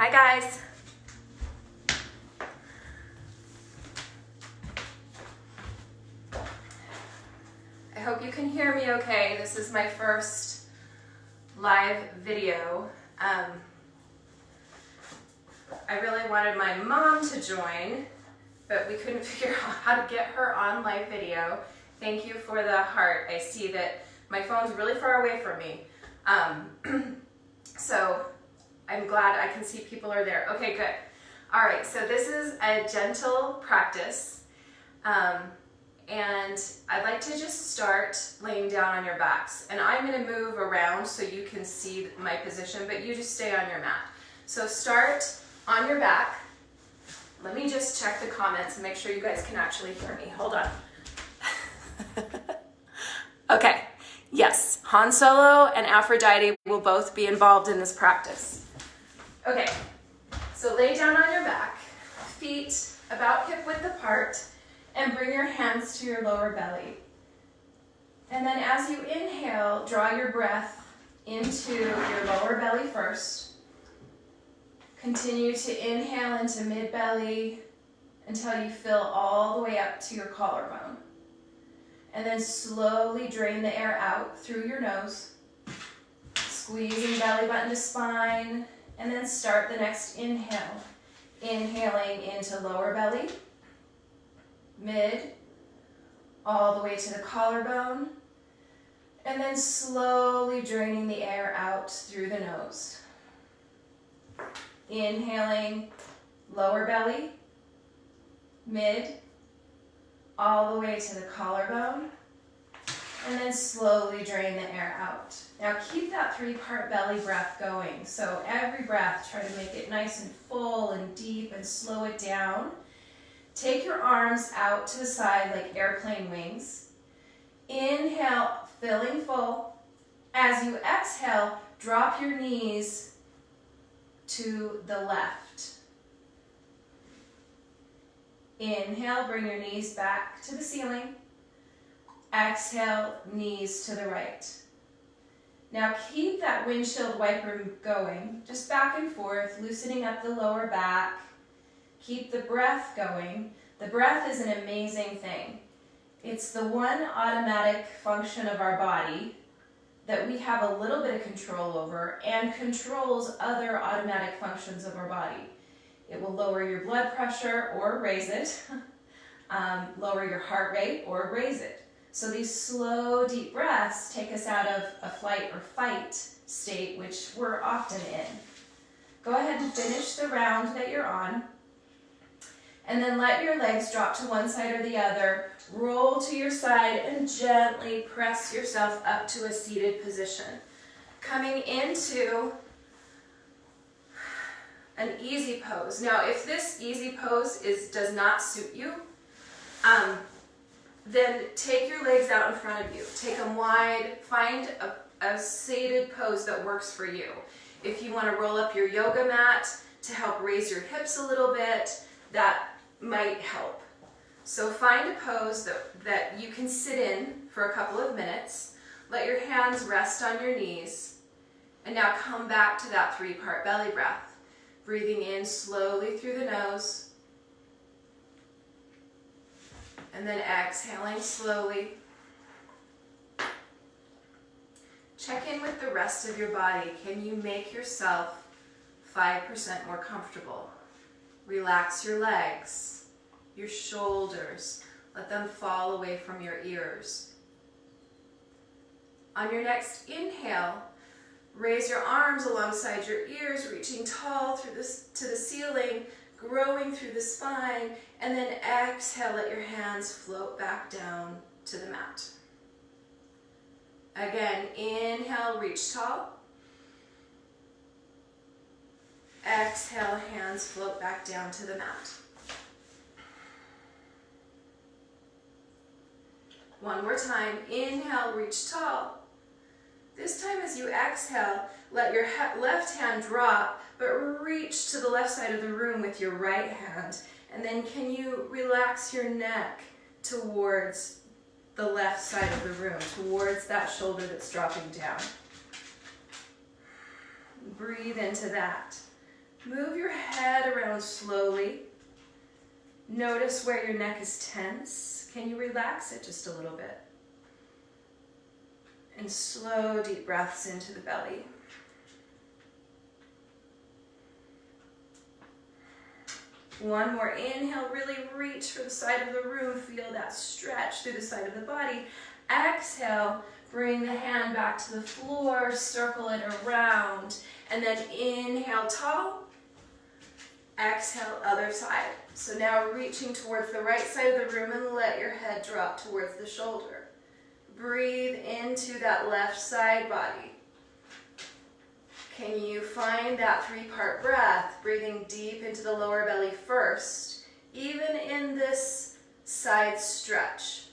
Hi guys. I hope you can hear me okay. This is my first live video. I really wanted my mom to join, but we couldn't figure out how to get her on live video. Thank you for the heart. I see that my phone's really far away from me. So I'm glad I can see people are there. Okay, good. All right, so this is a gentle practice. And I'd like to just start laying down on your backs. And I'm gonna move around so you can see my position, but you just stay on your mat. So start on your back. Let me just check the comments and make sure you guys can actually hear me. Hold on. Okay, yes, Han Solo and Aphrodite will both be involved in this practice. Okay, so lay down on your back, feet about hip width apart, and bring your hands to your lower belly. And then as you inhale, draw your breath into your lower belly first. Continue to inhale into mid-belly until you fill all the way up to your collarbone. And then slowly drain the air out through your nose, squeezing belly button to spine, and then start the next inhale. Inhaling into lower belly, mid, all the way to the collarbone, and then slowly draining the air out through the nose. Inhaling, lower belly, mid, all the way to the collarbone, and then slowly drain the air out. Now keep that 3-part belly breath going. So every breath, try to make it nice and full and deep and slow it down. Take your arms out to the side like airplane wings. Inhale, filling full. As you exhale, drop your knees to the left. Inhale, bring your knees back to the ceiling. Exhale, knees to the right. Now keep that windshield wiper going, just back and forth, loosening up the lower back. Keep the breath going. The breath is an amazing thing. It's the one automatic function of our body that we have a little bit of control over and controls other automatic functions of our body. It will lower your blood pressure or raise it, lower your heart rate or raise it. So these slow, deep breaths take us out of a flight or fight state, which we're often in. Go ahead and finish the round that you're on. And then let your legs drop to one side or the other. Roll to your side and gently press yourself up to a seated position. Coming into an easy pose. Now, if this easy pose does not suit you, then take your legs out in front of you. Take them wide. Find a seated pose that works for you. If you want to roll up your yoga mat to help raise your hips a little bit, that might help. So find a pose that you can sit in for a couple of minutes. Let your hands rest on your knees. And now come back to that 3-part belly breath. Breathing in slowly through the nose. And then exhaling slowly. Check in with the rest of your body. Can you make yourself 5% more comfortable? Relax your legs, your shoulders. Let them fall away from your ears. On your next inhale, raise your arms alongside your ears, reaching tall to the ceiling, growing through the spine, and then exhale, let your hands float back down to the mat. Again, inhale, reach tall. Exhale, hands float back down to the mat. One more time, inhale, reach tall. This time as you exhale, let your left hand drop, but reach to the left side of the room with your right hand. And then can you relax your neck towards the left side of the room, towards that shoulder that's dropping down. Breathe into that. Move your head around slowly. Notice where your neck is tense. Can you relax it just a little bit? And slow, deep breaths into the belly. One more inhale, really reach for the side of the room. Feel that stretch through the side of the body. Exhale, bring the hand back to the floor, circle it around, and then inhale tall. Exhale, other side. So now reaching towards the right side of the room and let your head drop towards the shoulder. Breathe into that left side body. Can you find that 3-part breath, breathing deep into the lower belly first, even in this side stretch?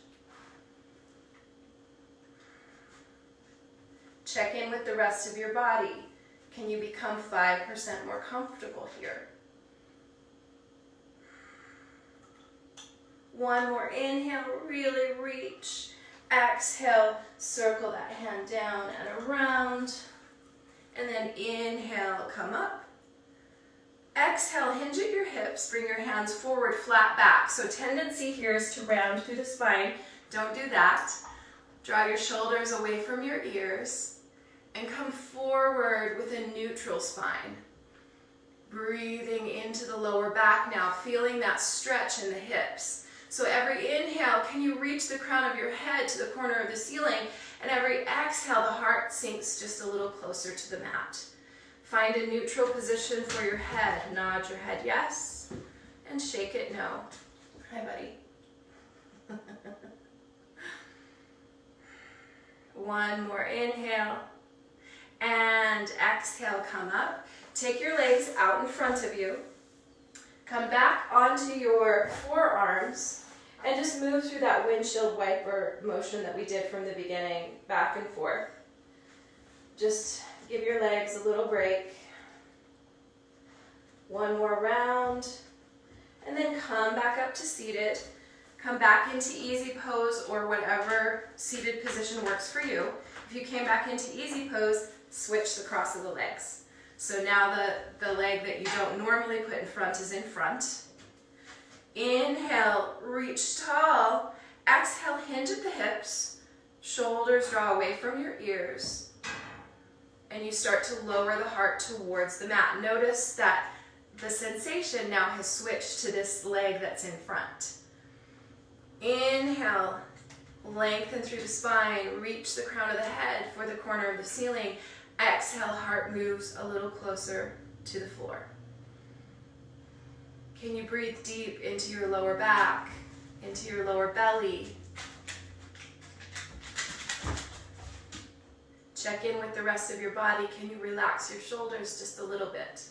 Check in with the rest of your body. Can you become 5% more comfortable here? One more inhale, really reach. Exhale, circle that hand down and around. And then inhale, come up. Exhale, hinge at your hips, bring your hands forward, flat back. So tendency here is to round through the spine. Don't do that. Draw your shoulders away from your ears and come forward with a neutral spine. Breathing into the lower back now, feeling that stretch in the hips. So every inhale, can you reach the crown of your head to the corner of the ceiling? And every exhale, the heart sinks just a little closer to the mat. Find a neutral position for your head. Nod your head yes, and shake it no. Hi, buddy. One more inhale. And exhale, come up. Take your legs out in front of you. Come back onto your forearms. And just move through that windshield wiper motion that we did from the beginning, back and forth. Just give your legs a little break. One more round. And then come back up to seated. Come back into easy pose or whatever seated position works for you. If you came back into easy pose, switch the cross of the legs. So now the leg that you don't normally put in front is in front. Inhale, reach tall. Exhale, hinge at the hips. Shoulders draw away from your ears. And you start to lower the heart towards the mat. Notice that the sensation now has switched to this leg that's in front. Inhale, lengthen through the spine. Reach the crown of the head for the corner of the ceiling. Exhale, heart moves a little closer to the floor. Can you breathe deep into your lower back, into your lower belly? Check in with the rest of your body. Can you relax your shoulders just a little bit?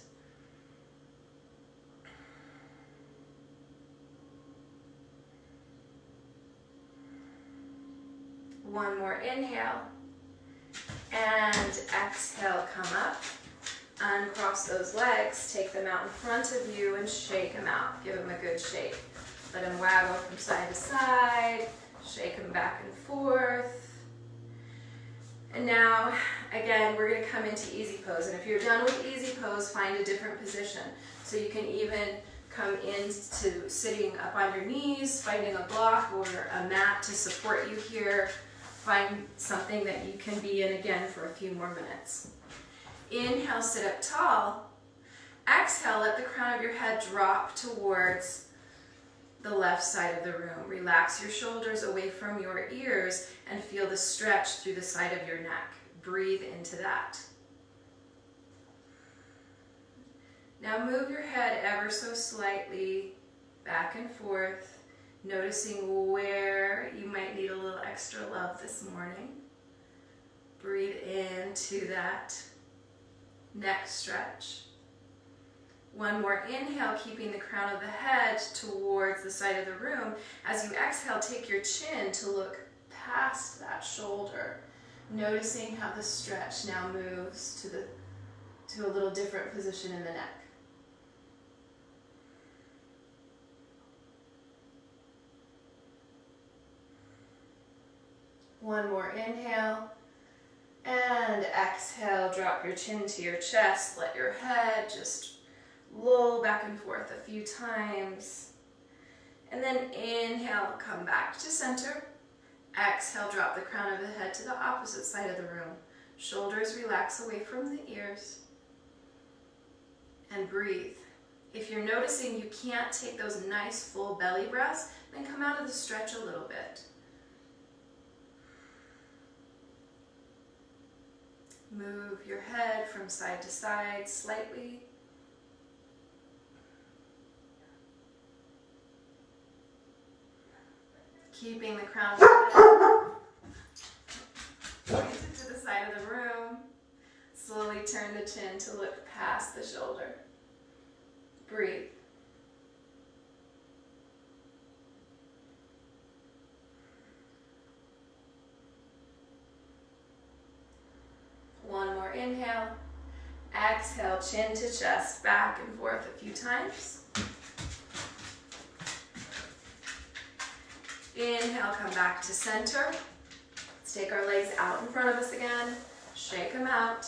One more inhale. And exhale, come up. Uncross those legs, take them out in front of you and shake them out. Give them a good shake. Let them waggle from side to side. Shake them back and forth. And now, again, we're going to come into easy pose. And if you're done with easy pose, find a different position. So you can even come into sitting up on your knees, finding a block or a mat to support you here. Find something that you can be in again for a few more minutes. Inhale, sit up tall. Exhale, let the crown of your head drop towards the left side of the room. Relax your shoulders away from your ears and feel the stretch through the side of your neck. Breathe into that. Now move your head ever so slightly back and forth, noticing where you might need a little extra love this morning. Breathe into that neck stretch. One more inhale, keeping the crown of the head towards the side of the room. As you exhale, take your chin to look past that shoulder, noticing how the stretch now moves to a little different position in the neck. One more inhale. And exhale, drop your chin to your chest. Let your head just Roll back and forth a few times. And then inhale, come back to center. Exhale, drop the crown of the head to the opposite side of the room. Shoulders relax away from the ears. And breathe. If you're noticing you can't take those nice full belly breaths, then come out of the stretch a little bit. Move your head from side to side slightly. Keeping the crown of the head pointed to the side of the room. Slowly turn the chin to look past the shoulder. Breathe. One more inhale. Exhale, chin to chest, back and forth a few times. Inhale, come back to center. Let's take our legs out in front of us again. Shake them out.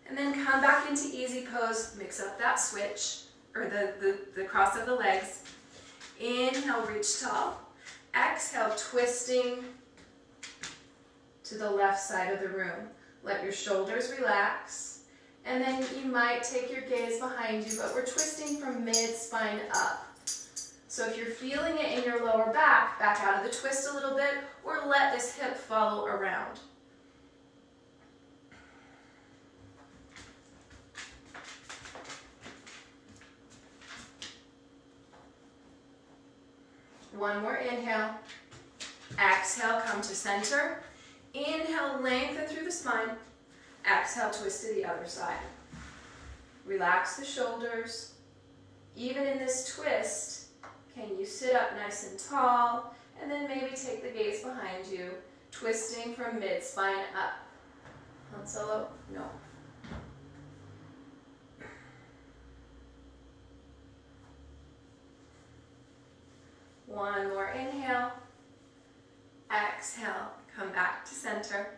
And then come back into easy pose. Mix up that switch, or the cross of the legs. Inhale, reach tall. Exhale, twisting to the left side of the room. Let your shoulders relax. And then you might take your gaze behind you, but we're twisting from mid-spine up. So if you're feeling it in your lower back, back out of the twist a little bit, or let this hip follow around. One more inhale. Exhale, come to center. Inhale, lengthen through the spine. Exhale, twist to the other side. Relax the shoulders. Even in this twist, can you sit up nice and tall, and then maybe take the gaze behind you, twisting from mid-spine up. Han Solo? No. One more inhale. Exhale, come back to center.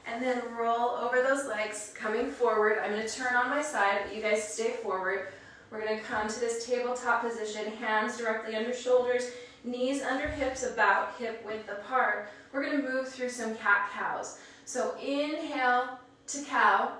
And then roll over those legs, coming forward. I'm going to turn on my side, but you guys stay forward. We're going to come to this tabletop position, hands directly under shoulders, knees under hips, about hip width apart. We're going to move through some cat-cows. So inhale to cow,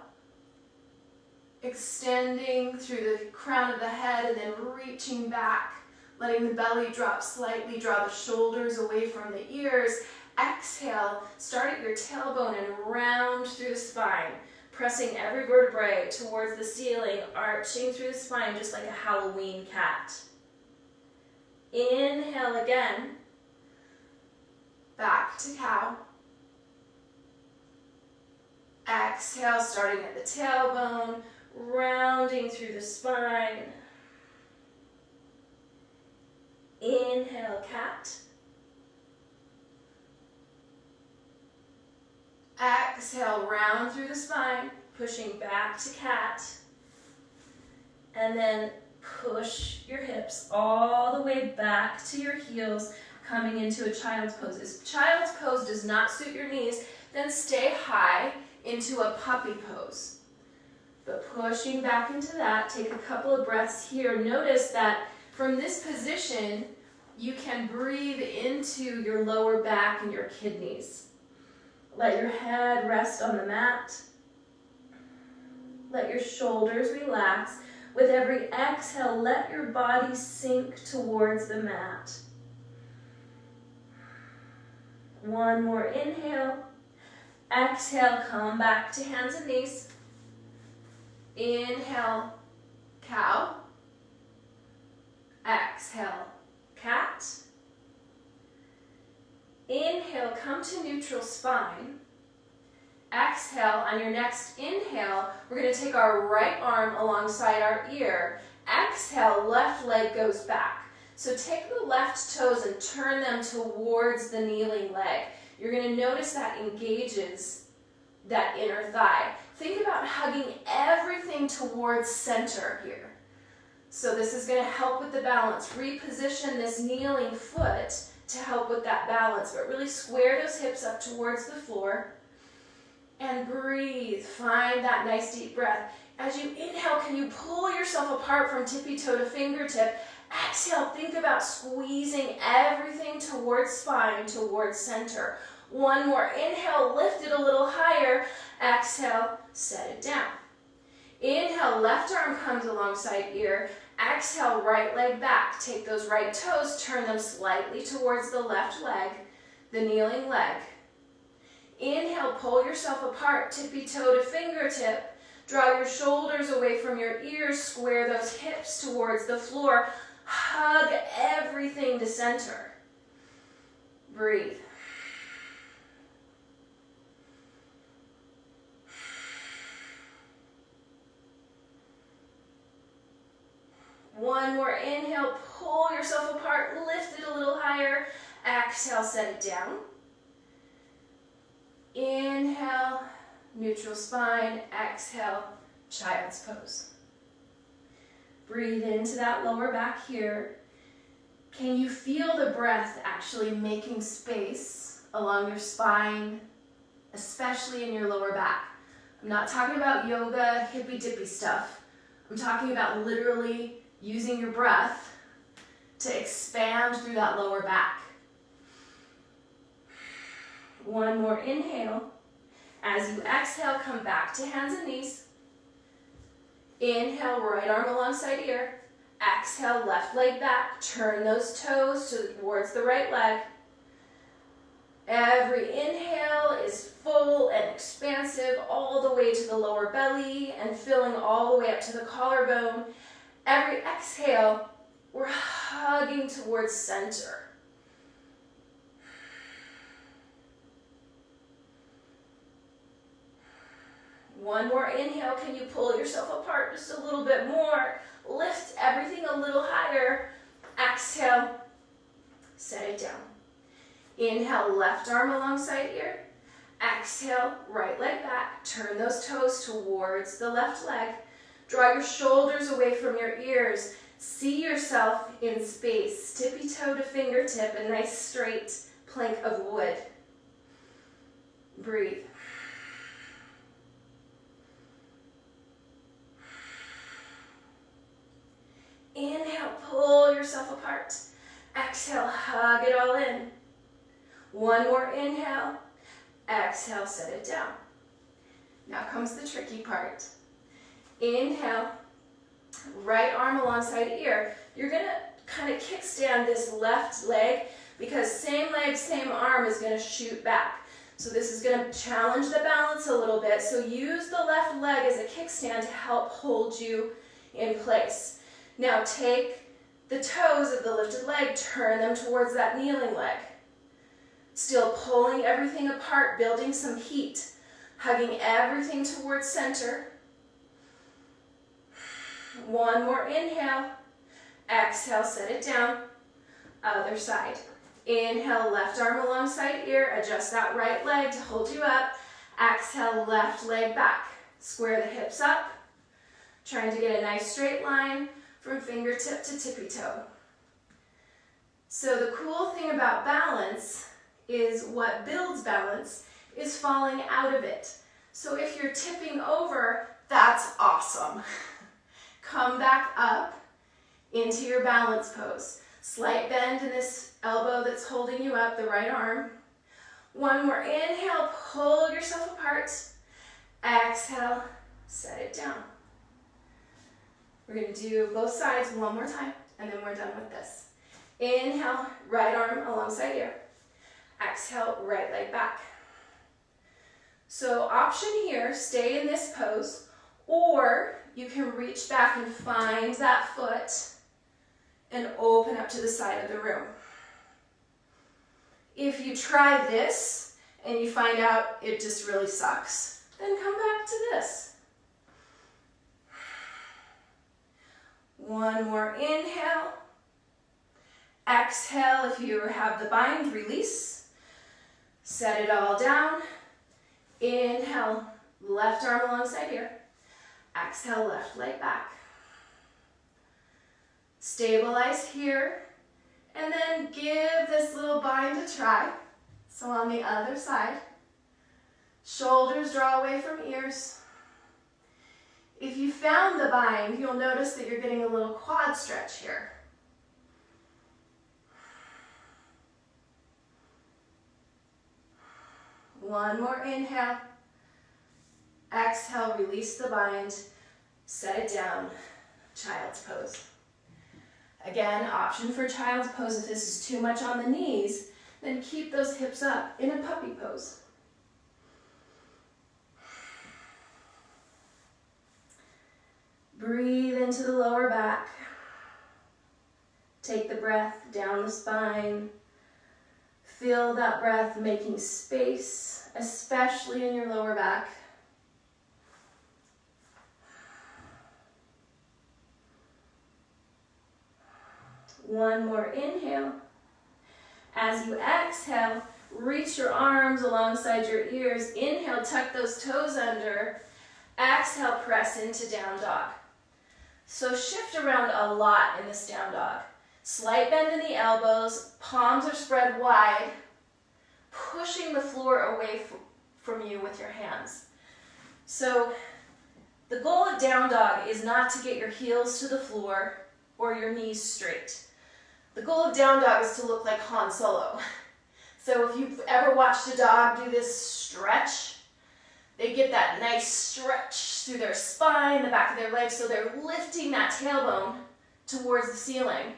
extending through the crown of the head and then reaching back, letting the belly drop slightly, draw the shoulders away from the ears. Exhale, start at your tailbone and round through the spine, pressing every vertebrae towards the ceiling, arching through the spine just like a Halloween cat. Inhale again, back to cow. Exhale, starting at the tailbone, rounding through the spine. Inhale, cat. Exhale, round through the spine, pushing back to cat. And then push your hips all the way back to your heels, coming into a child's pose. If child's pose does not suit your knees, then stay high into a puppy pose. But pushing back into that, take a couple of breaths here. Notice that from this position, you can breathe into your lower back and your kidneys. Let your head rest on the mat. Let your shoulders relax. With every exhale, let your body sink towards the mat. One more inhale. Exhale, come back to hands and knees. Inhale, cow. Exhale, cat. Inhale, come to neutral spine. Exhale, on your next inhale, we're going to take our right arm alongside our ear. Exhale, left leg goes back. So take the left toes and turn them towards the kneeling leg. You're going to notice that engages that inner thigh. Think about hugging everything towards center here. So this is going to help with the balance. Reposition this kneeling foot to help with that balance, but really square those hips up towards the floor. and breathe. Find that nice deep breath. As you inhale, can you pull yourself apart from tippy toe to fingertip? Exhale, think about squeezing everything towards spine, towards center. One more. Inhale, lift it a little higher. Exhale, set it down. Inhale, left arm comes alongside ear. Exhale, right leg back. Take those right toes, turn them slightly towards the left leg, the kneeling leg. Inhale, pull yourself apart, tippy toe to fingertip. Draw your shoulders away from your ears, square those hips towards the floor. Hug everything to center. Breathe. One more inhale, pull yourself apart, lift it a little higher. Exhale, set it down. Inhale, neutral spine. Exhale, child's pose. Breathe into that lower back here. Can you feel the breath actually making space along your spine, especially in your lower back? I'm not talking about yoga, hippy-dippy stuff. I'm talking about literally using your breath to expand through that lower back. One more inhale. As you exhale, come back to hands and knees. Inhale, right arm alongside ear. Exhale, left leg back. Turn those toes towards the right leg. Every inhale is full and expansive all the way to the lower belly and filling all the way up to the collarbone. Every exhale, we're hugging towards center. One more inhale. Can you pull yourself apart just a little bit more? Lift everything a little higher. Exhale, set it down. Inhale, left arm alongside ear. Exhale, right leg back. Turn those toes towards the left leg. Draw your shoulders away from your ears. See yourself in space. Tippy toe to fingertip, a nice straight plank of wood. Breathe. Inhale, pull yourself apart. Exhale, hug it all in. One more inhale. Exhale, set it down. Now comes the tricky part. Inhale, right arm alongside ear. You're going to kind of kickstand this left leg because same leg, same arm is going to shoot back. So this is going to challenge the balance a little bit. So use the left leg as a kickstand to help hold you in place. Now take the toes of the lifted leg, turn them towards that kneeling leg. Still pulling everything apart, building some heat, hugging everything towards center. One more inhale. Exhale, set it down. Other side. Inhale, left arm alongside ear. Adjust that right leg to hold you up. Exhale, left leg back. Square the hips up. Trying to get a nice straight line from fingertip to tippy toe. So the cool thing about balance is what builds balance is falling out of it. So if you're tipping over, that's awesome. Come back up into your balance pose. Slight bend in this elbow that's holding you up, the right arm. One more inhale, pull yourself apart. Exhale, set it down. We're going to do both sides one more time, and then we're done with this. Inhale, right arm alongside ear. Exhale, right leg back. So option here, stay in this pose, or you can reach back and find that foot and open up to the side of the room. If you try this and you find out it just really sucks, then come back to this. One more inhale. Exhale, if you have the bind, release. Set it all down. Inhale, left arm alongside ear. Exhale, left leg back. Stabilize here. And then give this little bind a try. So on the other side. Shoulders draw away from ears. If you found the bind, you'll notice that you're getting a little quad stretch here. One more inhale. Exhale, release the bind. Set it down. Child's pose. Again, option for child's pose if this is too much on the knees, then keep those hips up in a puppy pose. Breathe into the lower back. Take the breath down the spine. Feel that breath making space, especially in your lower back. One more inhale. As you exhale, reach your arms alongside your ears. Inhale, tuck those toes under. Exhale, press into down dog. So shift around a lot in this down dog. Slight bend in the elbows, palms are spread wide, pushing the floor away from you with your hands. So the goal of down dog is not to get your heels to the floor or your knees straight. The goal of down dog is to look like Han Solo. So if you've ever watched a dog do this stretch, they get that nice stretch through their spine, the back of their legs, so they're lifting that tailbone towards the ceiling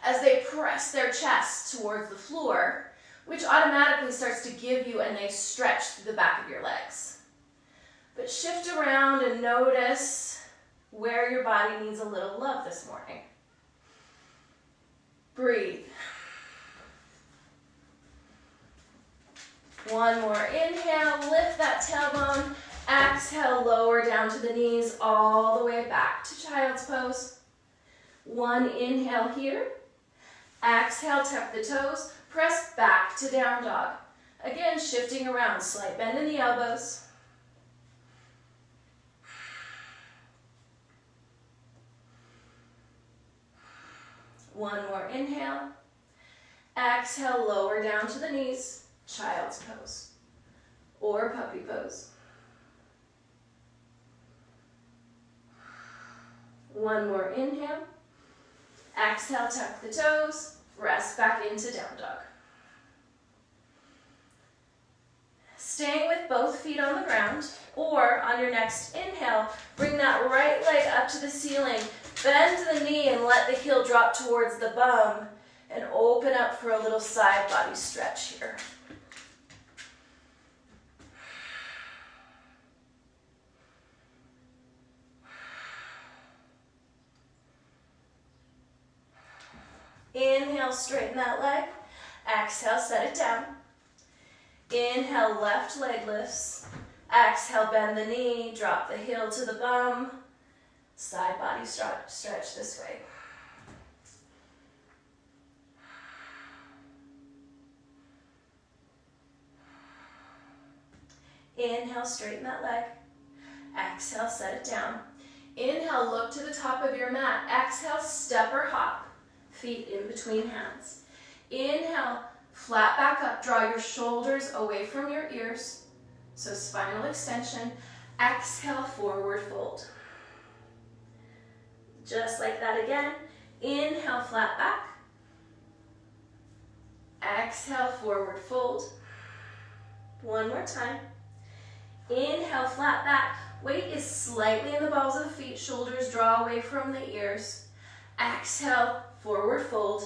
as they press their chest towards the floor, which automatically starts to give you a nice stretch through the back of your legs. But shift around and notice where your body needs a little love this morning. Breathe. One more inhale, lift that tailbone. Exhale, lower down to the knees, all the way back to child's pose. One inhale here. Exhale, tuck the toes, press back to down dog. Again, shifting around, slight bend in the elbows. One more inhale. Exhale, lower down to the knees, child's pose or puppy pose. One more inhale. Exhale, tuck the toes, rest back into down dog. Staying with both feet on the ground, or on your next inhale, bring that right leg up to the ceiling, bend the knee and let the heel drop towards the bum, and open up for a little side body stretch here. Inhale, straighten that leg. Exhale, set it down. Inhale, left leg lifts. Exhale, bend the knee, drop the heel to the bum. Side body stretch this way. Inhale, straighten that leg. Exhale, set it down. Inhale, look to the top of your mat. Exhale, step or hop. Feet in between hands. Inhale, flat back up. Draw your shoulders away from your ears. So spinal extension. Exhale, forward fold. Just like that again. Inhale, flat back. Exhale, forward fold. One more time. Inhale, flat back. Weight is slightly in the balls of the feet. Shoulders draw away from the ears. Exhale, forward fold.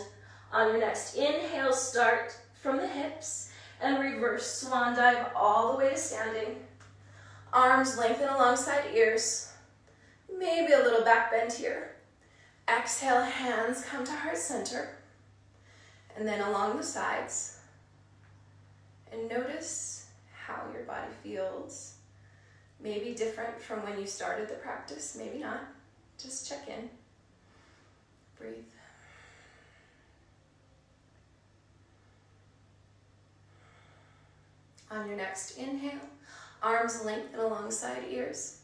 On your next inhale, start from the hips and reverse swan dive all the way to standing. Arms lengthen alongside ears. Maybe a little back bend here. Exhale, hands come to heart center. And then along the sides. And notice how your body feels. Maybe different from when you started the practice, maybe not. Just check in. Breathe. On your next inhale, arms lengthen alongside ears.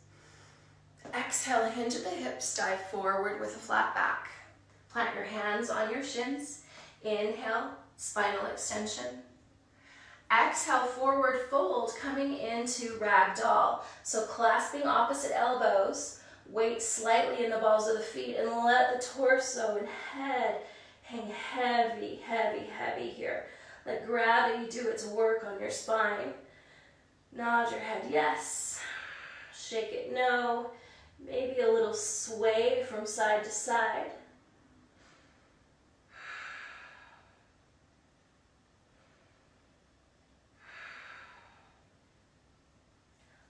Exhale, hinge at the hips, dive forward with a flat back. Plant your hands on your shins. Inhale, spinal extension. Exhale, forward fold, coming into ragdoll. So clasping opposite elbows, weight slightly in the balls of the feet, and let the torso and head hang heavy, heavy, heavy here. Let gravity do its work on your spine. Nod your head yes, shake it no, maybe a little sway from side to side.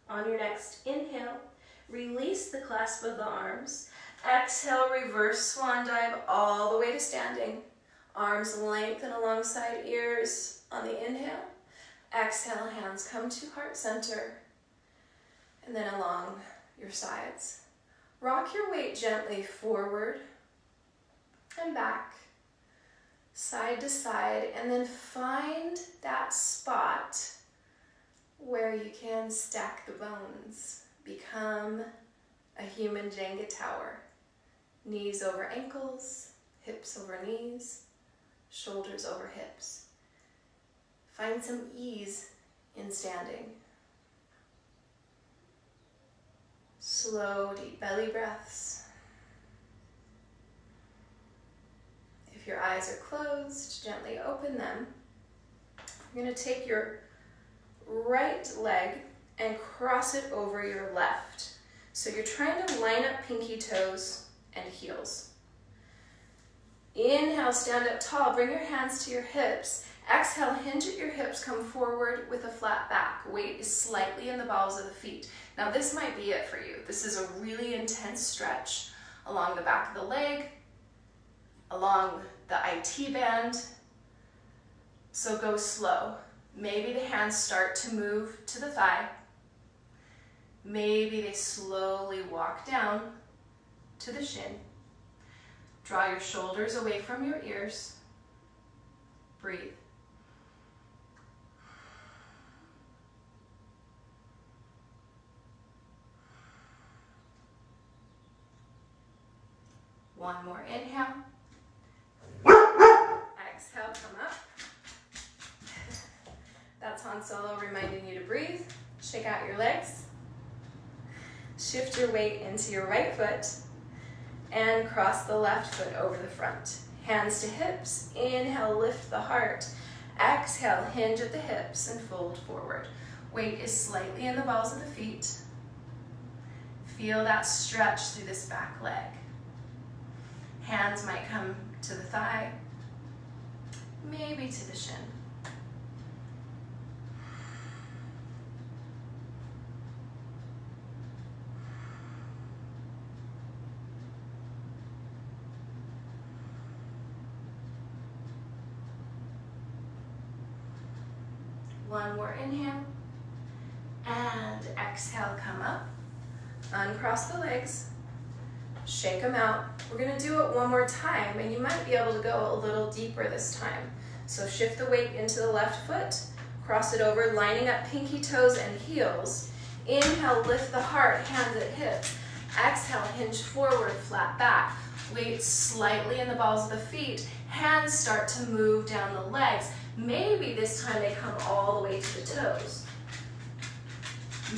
On your next inhale, release the clasp of the arms. Exhale, reverse swan dive all the way to standing. Arms lengthen alongside ears on the inhale. Exhale, hands come to heart center. And then along your sides. Rock your weight gently forward and back, side to side, and then find that spot where you can stack the bones. Become a human Jenga tower. Knees over ankles, hips over knees, shoulders over hips. Find some ease in standing. Slow, deep belly breaths. If your eyes are closed, gently open them. You're going to take your right leg and cross it over your left. So you're trying to line up pinky toes and heels. Inhale, stand up tall, bring your hands to your hips. Exhale, hinge at your hips, come forward with a flat back. Weight is slightly in the balls of the feet. Now this might be it for you. This is a really intense stretch along the back of the leg, along the IT band. So go slow. Maybe the hands start to move to the thigh. Maybe they slowly walk down to the shin. Draw your shoulders away from your ears. Breathe. One more inhale. Exhale, come up. That's Han Solo reminding you to breathe. Shake out your legs. Shift your weight into your right foot and cross the left foot over the front. Hands to hips. Inhale, lift the heart. Exhale, hinge at the hips and fold forward. Weight is slightly in the balls of the feet. Feel that stretch through this back leg. Hands might come to the thigh, maybe to the shin. One more inhale, and exhale, come up, uncross the legs, shake them out. We're gonna do it one more time, and you might be able to go a little deeper this time. So shift the weight into the left foot, cross it over, lining up pinky toes and heels. Inhale, lift the heart, hands at hips. Exhale, hinge forward, flat back. Weight slightly in the balls of the feet. Hands start to move down the legs. Maybe this time they come all the way to the toes.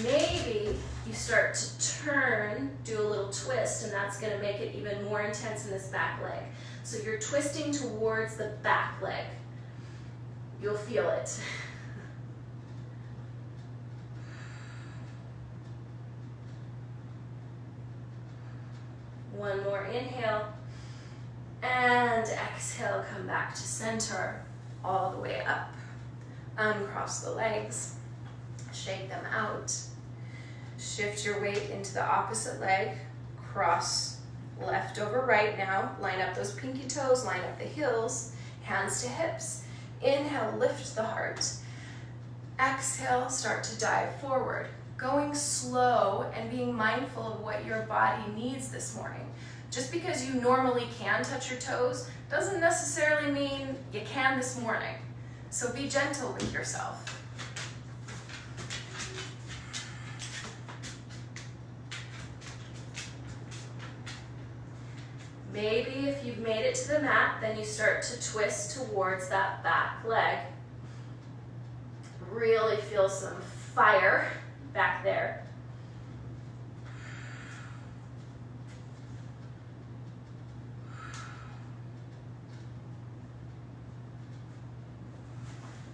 Maybe you start to turn, do a little twist, and that's going to make it even more intense in this back leg. So you're twisting towards the back leg. You'll feel it. One more inhale, and exhale, come back to center, all the way up. Uncross the legs, shake them out. Shift your weight into the opposite leg, cross left over right now. Line up those pinky toes, line up the heels, hands to hips. Inhale, lift the heart. Exhale, start to dive forward. Going slow and being mindful of what your body needs this morning. Just because you normally can touch your toes doesn't necessarily mean you can this morning. So be gentle with yourself. Maybe if you've made it to the mat, then you start to twist towards that back leg. really feel some fire back there.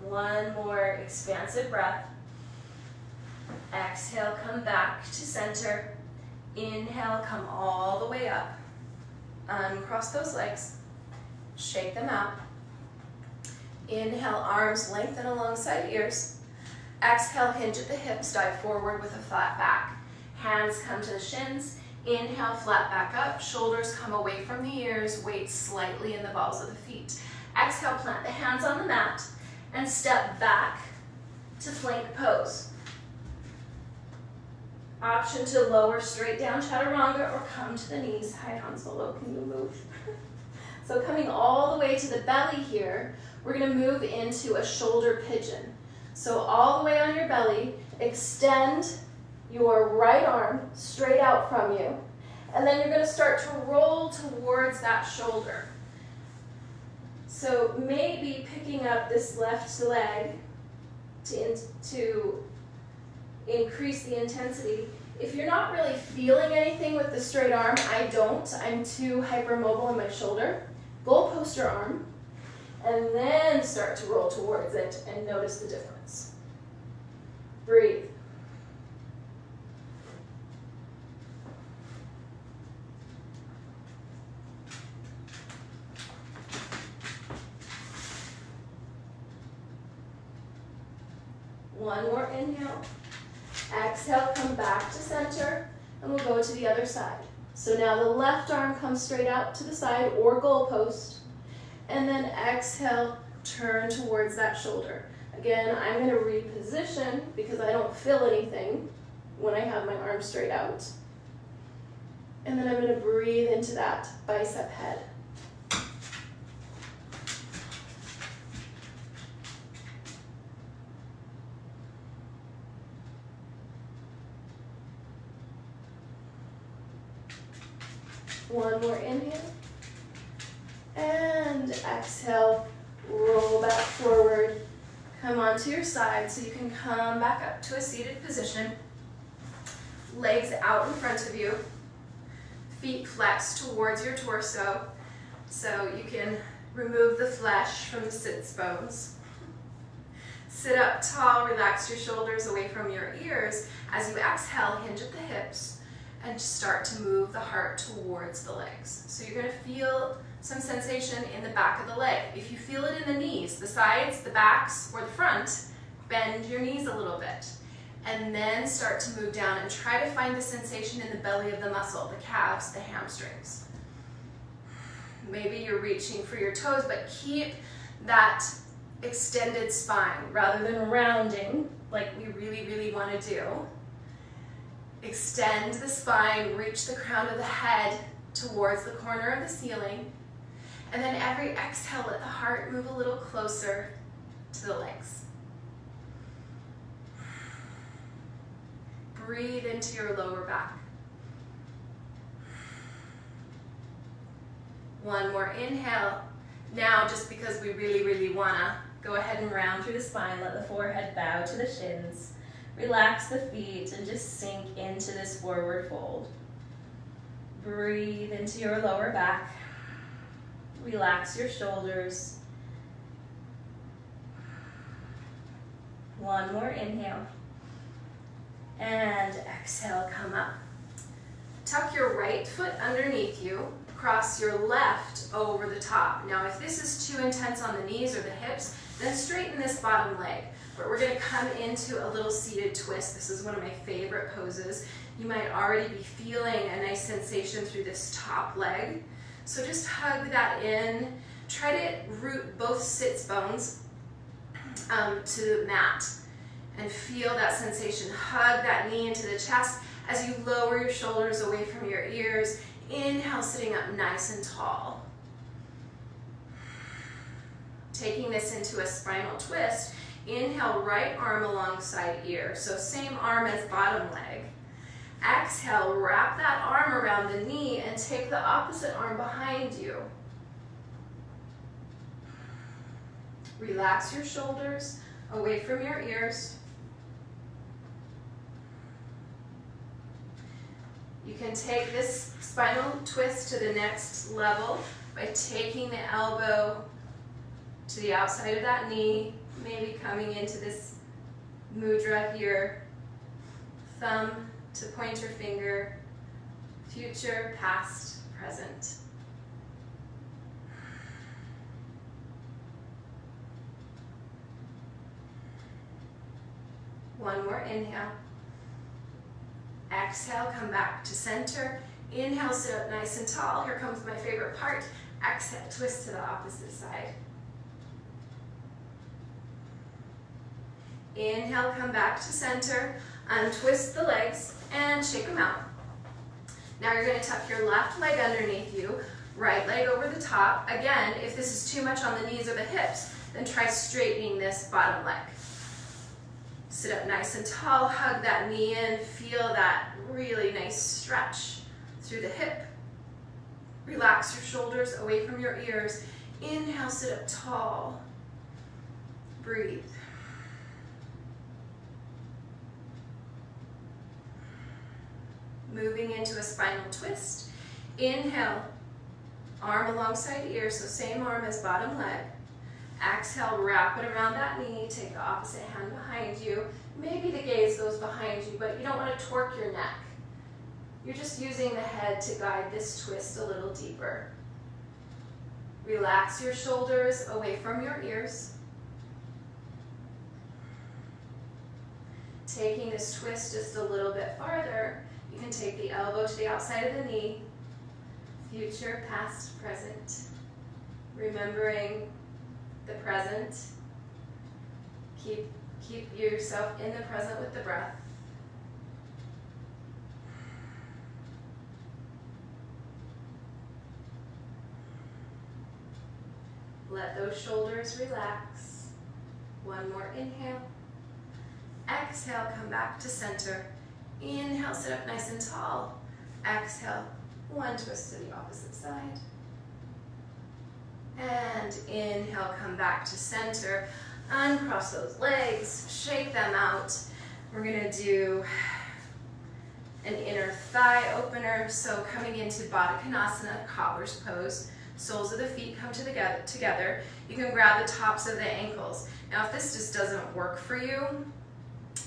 One more expansive breath. Exhale, come back to center. Inhale, come all the way up. Uncross those legs. Shake them out. Inhale, arms lengthen alongside ears. Exhale, hinge at the hips, dive forward with a flat back. Hands come to the shins. Inhale, flat back up. Shoulders come away from the ears. Weight slightly in the balls of the feet. Exhale, plant the hands on the mat and step back to plank pose. Option to lower straight down chaturanga or come to the knees. Hi Han Solo, can you move? So coming all the way to the belly here, we're going to move into a shoulder pigeon. So all the way on your belly, extend your right arm straight out from you, and then you're going to start to roll towards that shoulder. So maybe picking up this left leg to increase the intensity. If you're not really feeling anything with the straight arm, I don't. I'm too hypermobile in my shoulder. Goalpost your arm, and then start to roll towards it and notice the difference. Breathe. One more inhale. Exhale, come back to center, and we'll go to the other side. So now the left arm comes straight out to the side or goalpost, and then exhale, turn towards that shoulder. Again, I'm going to reposition because I don't feel anything when I have my arm straight out. And then I'm going to breathe into that bicep head. One more inhale. And exhale, roll back forward. Come onto your side so you can come back up to a seated position. Legs out in front of you. Feet flexed towards your torso so you can remove the flesh from the sits bones. Sit up tall, relax your shoulders away from your ears. As you exhale, hinge at the hips and start to move the heart towards the legs. So you're going to feel some sensation in the back of the leg. If you feel it in the knees, the sides, the backs, or the front, bend your knees a little bit. And then start to move down and try to find the sensation in the belly of the muscle, the calves, the hamstrings. Maybe you're reaching for your toes, but keep that extended spine rather than rounding like we really, really want to do. Extend the spine, reach the crown of the head towards the corner of the ceiling, and then every exhale, let the heart move a little closer to the legs. Breathe into your lower back. One more inhale. Now, just because we really, really want to, go ahead and round through the spine, let the forehead bow to the shins. Relax the feet and just sink into this forward fold. Breathe into your lower back. Relax your shoulders. One more inhale. And exhale, come up. Tuck your right foot underneath you. Cross your left over the top. Now, if this is too intense on the knees or the hips, then straighten this bottom leg. But we're going to come into a little seated twist. This is one of my favorite poses. You might already be feeling a nice sensation through this top leg. So just hug that in. Try to root both sits bones to the mat and feel that sensation. Hug that knee into the chest as you lower your shoulders away from your ears. Inhale, sitting up nice and tall. Taking this into a spinal twist. Inhale, right arm alongside ear. So same arm as bottom leg. Exhale, wrap that arm around the knee and take the opposite arm behind you. Relax your shoulders, away from your ears. You can take this spinal twist to the next level by taking the elbow to the outside of that knee, maybe coming into this mudra here, thumb to pointer finger, future, past, present. One more inhale. Exhale, come back to center. Inhale, sit up nice and tall. Here comes my favorite part. Exhale, twist to the opposite side. Inhale, come back to center. Untwist the legs and shake them out. Now you're going to tuck your left leg underneath you, right leg over the top. Again, if this is too much on the knees or the hips, then try straightening this bottom leg. Sit up nice and tall, hug that knee in, feel that really nice stretch through the hip. Relax your shoulders away from your ears. Inhale, sit up tall. Breathe. Moving into a spinal twist. Inhale, arm alongside ear, so same arm as bottom leg. Exhale, wrap it around that knee, take the opposite hand behind you. Maybe the gaze goes behind you, but you don't want to torque your neck. You're just using the head to guide this twist a little deeper. Relax your shoulders away from your ears. Taking this twist just a little bit farther, you can take the elbow to the outside of the knee. Future, past, present. Remembering the present. Keep yourself in the present with the breath. Let those shoulders relax. One more inhale. Exhale, come back to center. Inhale, sit up nice and tall. Exhale, one twist to the opposite side. And inhale, come back to center. Uncross those legs, shake them out. We're gonna do an inner thigh opener. So coming into Baddha Konasana, cobbler's pose. Soles of the feet come together. You can grab the tops of the ankles. Now if this just doesn't work for you,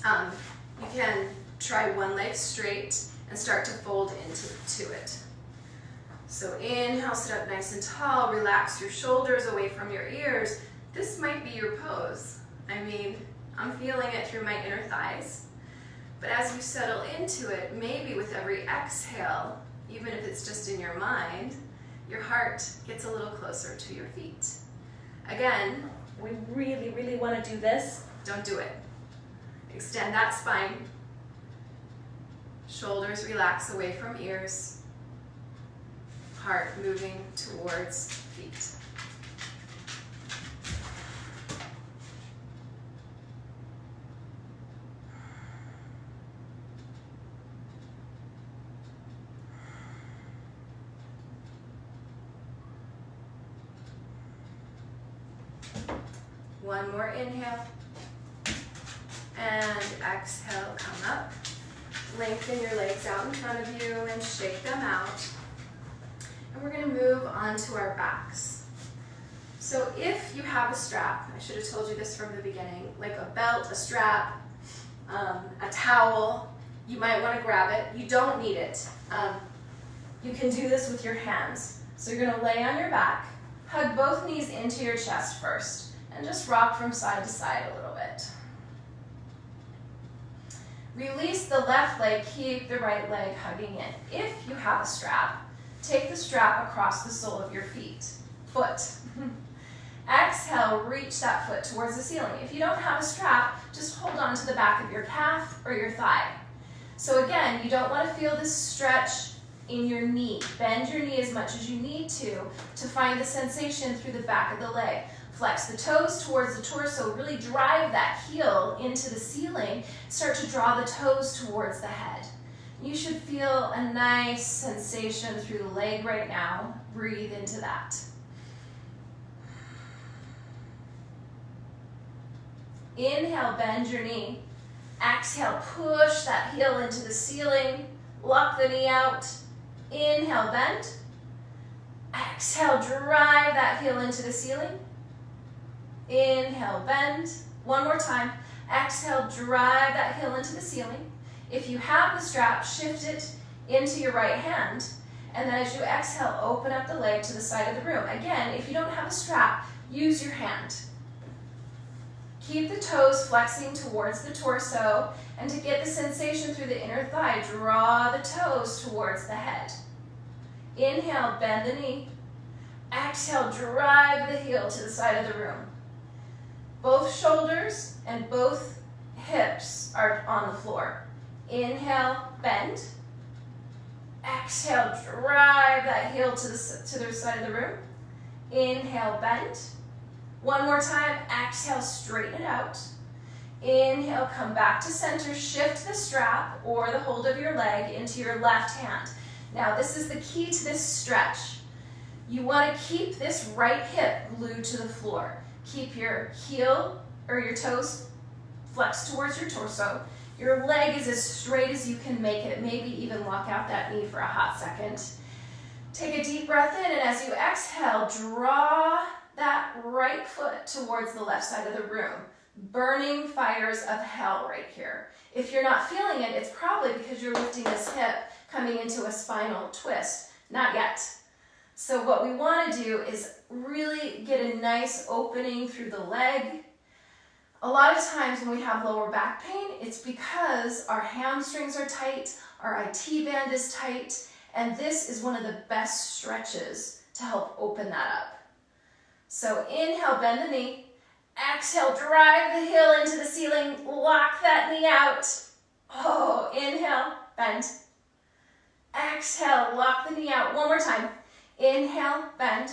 you can try one leg straight and start to fold into it. So inhale, sit up nice and tall, relax your shoulders away from your ears. This might be your pose. I mean, I'm feeling it through my inner thighs. But as you settle into it, maybe with every exhale, even if it's just in your mind, your heart gets a little closer to your feet. Again, we really, really want to do this. Don't do it. Extend that spine. Shoulders relax away from ears. Heart moving towards feet. One more inhale. And exhale, come up. Lengthen your legs out in front of you and shake them out. And we're going to move on to our backs. So if you have a strap, I should have told you this from the beginning, like a belt, a strap, a towel, you might want to grab it. You don't need it. You can do this with your hands. So you're going to lay on your back, hug both knees into your chest first, and just rock from side to side a little bit. Release the left leg, keep the right leg hugging in. If you have a strap, take the strap across the sole of your foot. Exhale, reach that foot towards the ceiling. If you don't have a strap, just hold on to the back of your calf or your thigh. So again, you don't want to feel this stretch in your knee. Bend your knee as much as you need to find the sensation through the back of the leg. Flex the toes towards the torso, really drive that heel into the ceiling. Start to draw the toes towards the head. You should feel a nice sensation through the leg right now. Breathe into that. Inhale, bend your knee. Exhale, push that heel into the ceiling. Lock the knee out. Inhale, bend. Exhale, drive that heel into the ceiling. Inhale, bend. One more time. Exhale, drive that heel into the ceiling. If you have the strap, shift it into your right hand. And then as you exhale, open up the leg to the side of the room. Again, if you don't have a strap, use your hand. Keep the toes flexing towards the torso, and to get the sensation through the inner thigh, draw the toes towards the head. Inhale, bend the knee. Exhale, drive the heel to the side of the room. Both shoulders and both hips are on the floor. Inhale, bend. Exhale, drive that heel to the side of the room. Inhale, bend. One more time, exhale, straighten it out. Inhale, come back to center, shift the strap or the hold of your leg into your left hand. Now, this is the key to this stretch. You want to keep this right hip glued to the floor. Keep your heel or your toes flexed towards your torso. Your leg is as straight as you can make it. Maybe even lock out that knee for a hot second. Take a deep breath in, and as you exhale, draw that right foot towards the left side of the room. Burning fires of hell right here. If you're not feeling it, it's probably because you're lifting this hip coming into a spinal twist. Not yet. So what we want to do is really get a nice opening through the leg. A lot of times when we have lower back pain, it's because our hamstrings are tight, our IT band is tight, and this is one of the best stretches to help open that up. So inhale, bend the knee. Exhale, drive the heel into the ceiling. Lock that knee out. Oh, inhale, bend. Exhale, lock the knee out. One more time. Inhale, bend.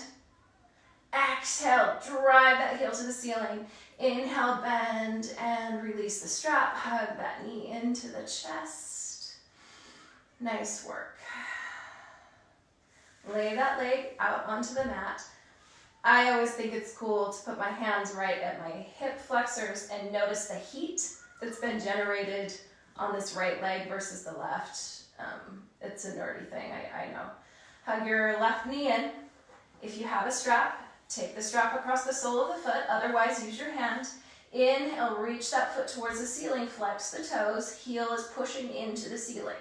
Exhale, drive that heel to the ceiling. Inhale, bend, and release the strap. Hug that knee into the chest. Nice work. Lay that leg out onto the mat. I always think it's cool to put my hands right at my hip flexors and notice the heat that's been generated on this right leg versus the left. It's a nerdy thing, I know. Hug your left knee in. If you have a strap, take the strap across the sole of the foot, otherwise use your hand. Inhale, reach that foot towards the ceiling, flex the toes, heel is pushing into the ceiling.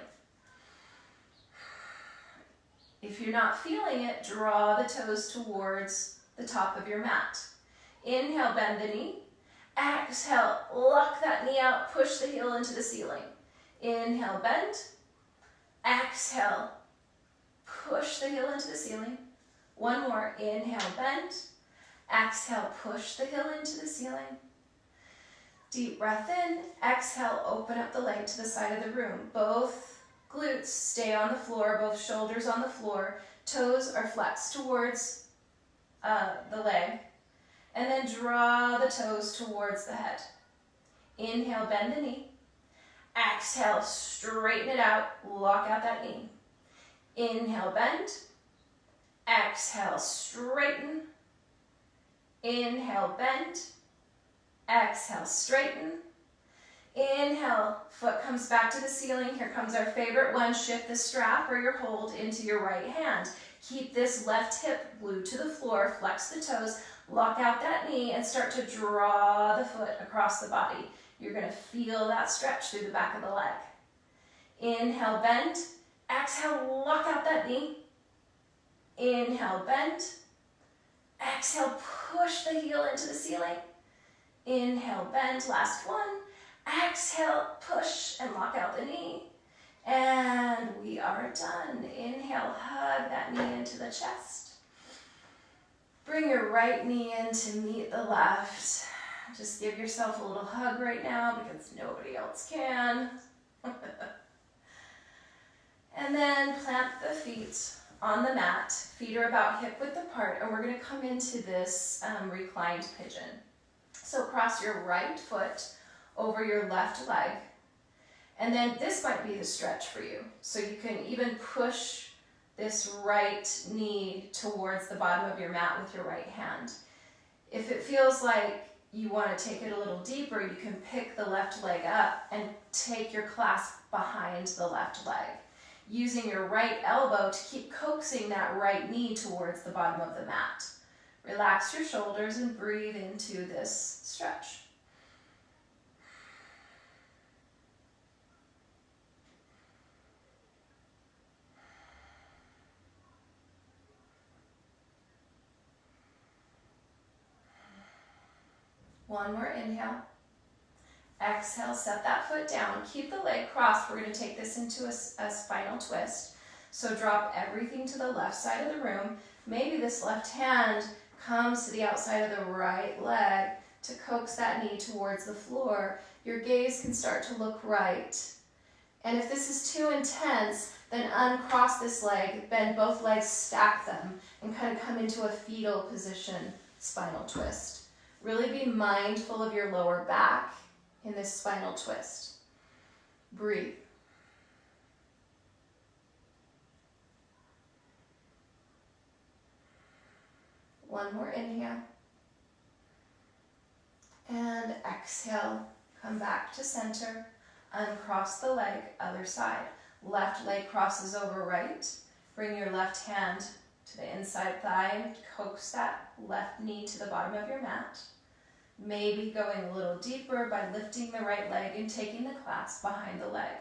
If you're not feeling it, draw the toes towards the top of your mat. Inhale, bend the knee. Exhale, lock that knee out, push the heel into the ceiling. Inhale, bend. Exhale, push the heel into the ceiling. One more, inhale, bend. Exhale, push the heel into the ceiling. Deep breath in, exhale, open up the leg to the side of the room. Both glutes stay on the floor, both shoulders on the floor. Toes are flexed towards the leg, and then draw the toes towards the head. Inhale, bend the knee. Exhale, straighten it out, lock out that knee. Inhale, bend. Exhale, straighten. Inhale, bend. Exhale, straighten. Inhale, foot comes back to the ceiling. Here comes our favorite one. Shift the strap or your hold into your right hand. Keep this left hip glued to the floor, flex the toes, lock out that knee, and start to draw the foot across the body. You're going to feel that stretch through the back of the leg. Inhale, bend. Exhale, lock out that knee. Inhale, bend. Exhale, push the heel into the ceiling. Inhale, bend. Last one. Exhale, push and lock out the knee. And we are done. Inhale, hug that knee into the chest. Bring your right knee in to meet the left. Just give yourself a little hug right now because nobody else can. And then plant the feet on the mat. Feet are about hip width apart, and we're going to come into this reclined pigeon. So cross your right foot over your left leg. And then this might be the stretch for you. So you can even push this right knee towards the bottom of your mat with your right hand. If it feels like you want to take it a little deeper, you can pick the left leg up and take your clasp behind the left leg, using your right elbow to keep coaxing that right knee towards the bottom of the mat. Relax your shoulders and breathe into this stretch. One more inhale. Exhale, set that foot down. Keep the leg crossed. We're going to take this into a spinal twist. So drop everything to the left side of the room. Maybe this left hand comes to the outside of the right leg to coax that knee towards the floor. Your gaze can start to look right. And if this is too intense, then uncross this leg, bend both legs, stack them, and kind of come into a fetal position spinal twist. Really be mindful of your lower back in this spinal twist. Breathe. One more inhale. And exhale, come back to center. Uncross the leg, other side. Left leg crosses over right. Bring your left hand to the inside thigh and coax that left knee to the bottom of your mat. Maybe going a little deeper by lifting the right leg and taking the clasp behind the leg.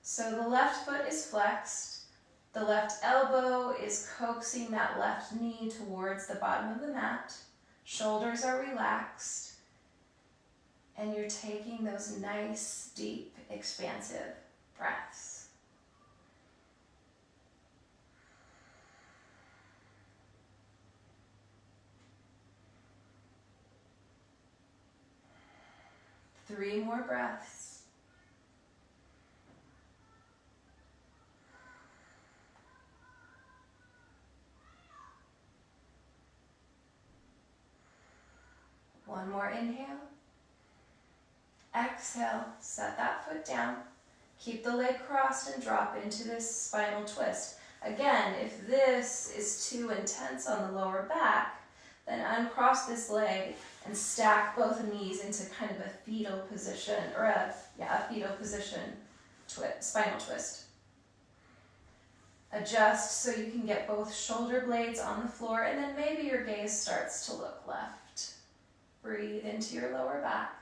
So the left foot is flexed. The left elbow is coaxing that left knee towards the bottom of the mat. Shoulders are relaxed. And you're taking those nice, deep, expansive breaths. Three more breaths. One more inhale. Exhale, set that foot down. Keep the leg crossed and drop into this spinal twist. Again, if this is too intense on the lower back, then uncross this leg and stack both knees into kind of a fetal position, or a fetal position spinal twist. Adjust so you can get both shoulder blades on the floor, and then maybe your gaze starts to look left. Breathe into your lower back.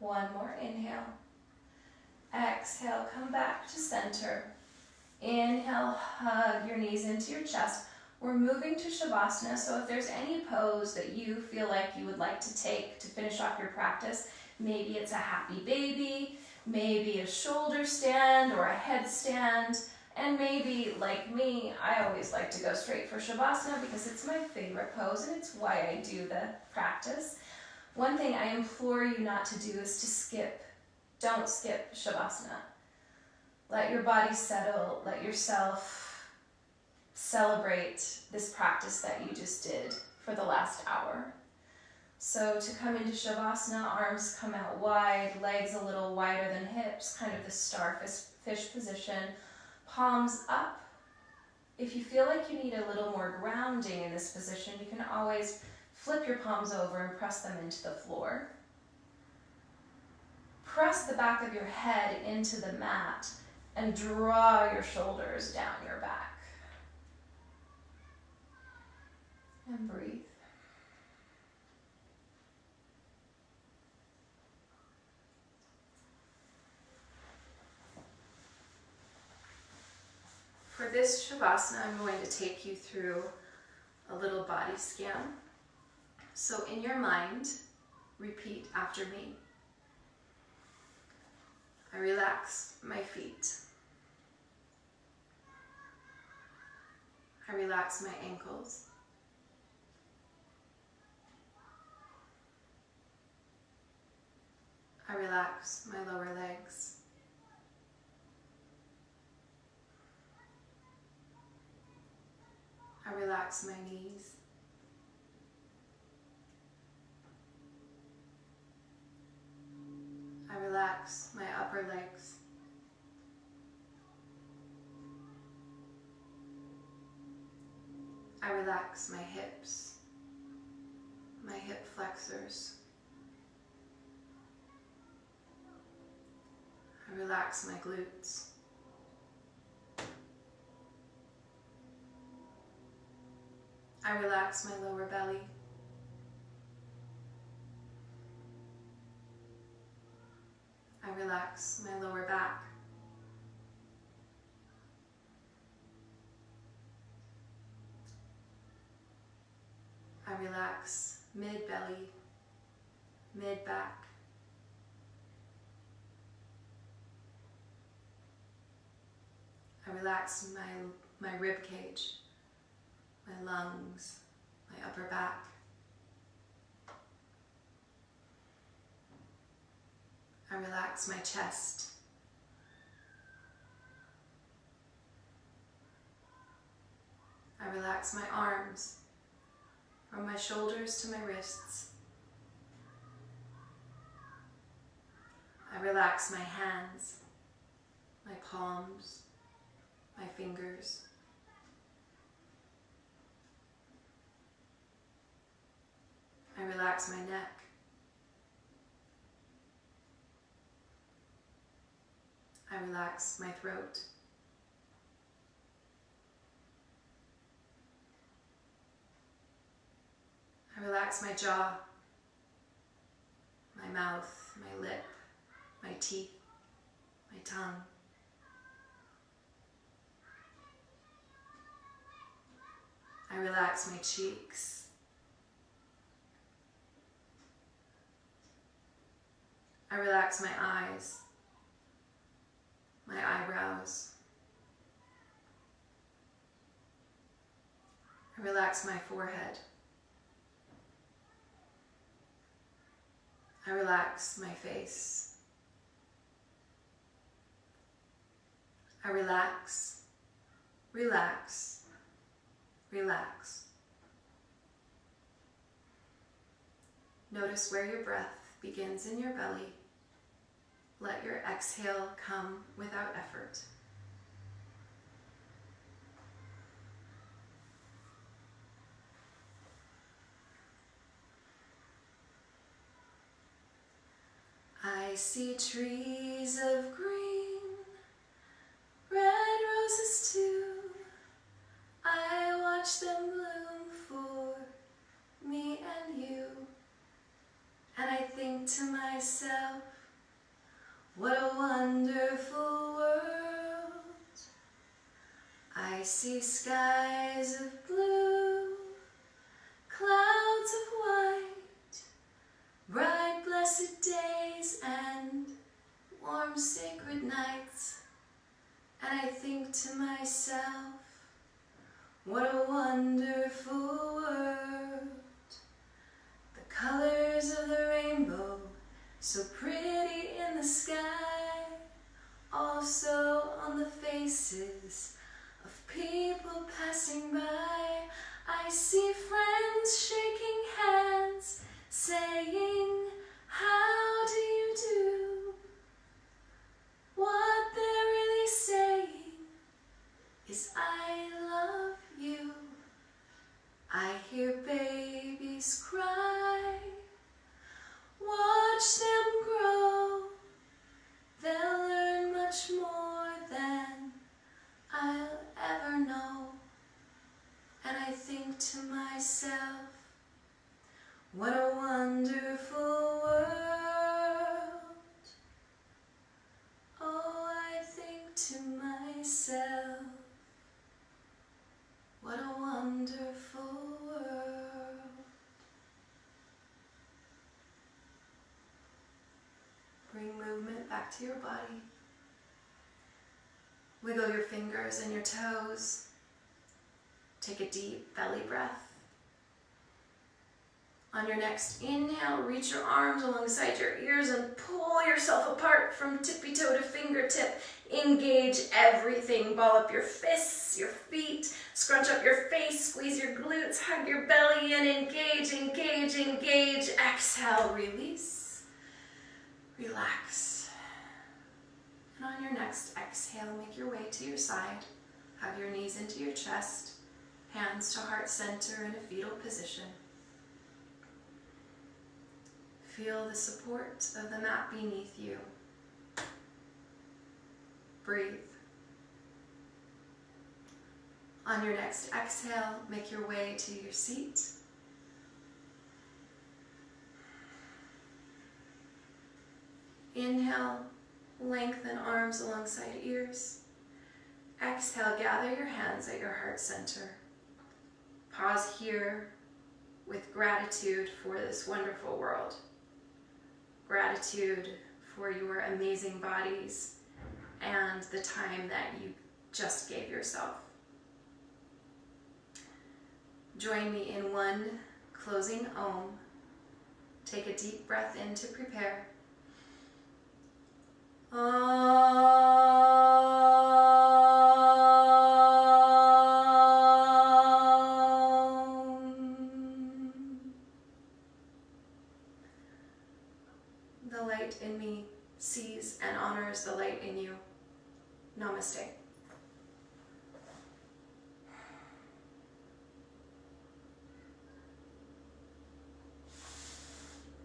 One more inhale. Exhale, come back to center. Inhale, hug your knees into your chest. We're moving to Shavasana, so if there's any pose that you feel like you would like to take to finish off your practice, maybe it's a happy baby, maybe a shoulder stand or a headstand, and maybe, like me, I always like to go straight for Shavasana because it's my favorite pose and it's why I do the practice. One thing I implore you not to do is to skip. Don't skip Shavasana. Let your body settle. Let yourself celebrate this practice that you just did for the last hour. So to come into Shavasana, arms come out wide, legs a little wider than hips, kind of the starfish position, palms up. If you feel like you need a little more grounding in this position, you can always flip your palms over and press them into the floor. Press the back of your head into the mat and draw your shoulders down your back. And breathe. For this Shavasana, I'm going to take you through a little body scan. So in your mind, repeat after me. I relax my feet. I relax my ankles. I relax my lower legs. I relax my knees. I relax relax my upper legs. I relax my hips, my hip flexors. I relax my glutes. I relax my lower belly. I relax my lower back. I relax mid-belly, mid-back. I relax my rib cage, my lungs, my upper back. I relax my chest. I relax my arms, from my shoulders to my wrists. I relax my hands, my palms, my fingers. I relax my neck. I relax my throat. I relax my jaw, my mouth, my lip, my teeth, my tongue. I relax my cheeks. I relax my eyes, my eyebrows. I relax my forehead. I relax my face. I relax, relax, relax. Notice where your breath begins in your belly. Let your exhale come without effort. I see trees of green, red roses too. I watch them bloom for me and you. And I think to myself, what a wonderful world. I see skies of blue, clouds of white, bright blessed days and warm sacred nights. And I think to myself, what a wonderful world. The colors of the rainbow, so pretty in the sky, also on the faces of people passing by. I see friends shaking hands, saying, how do you do? What they're really saying is, I love you. I hear babies cry. Watch them grow. They'll learn much more than I'll ever know. And I think to myself, what a wonderful world. Oh, I think to myself, what a wonderful world. Bring movement back to your body. Wiggle your fingers and your toes. Take a deep belly breath. On your next inhale, reach your arms alongside your ears and pull yourself apart from tippy toe to fingertip. Engage everything. Ball up your fists, your feet, scrunch up your face, squeeze your glutes, hug your belly in. Engage, engage, engage. Exhale, release. Relax. And on your next exhale, make your way to your side. Hug your knees into your chest, hands to heart center in a fetal position. Feel the support of the mat beneath you. Breathe. On your next exhale, make your way to your seat. Inhale, lengthen arms alongside ears. Exhale, gather your hands at your heart center. Pause here with gratitude for this wonderful world. Gratitude for your amazing bodies and the time that you just gave yourself. Join me in one closing Om. Take a deep breath in to prepare. The light in me sees and honors the light in you. Namaste.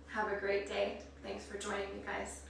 Have a great day. Thanks for joining me, guys.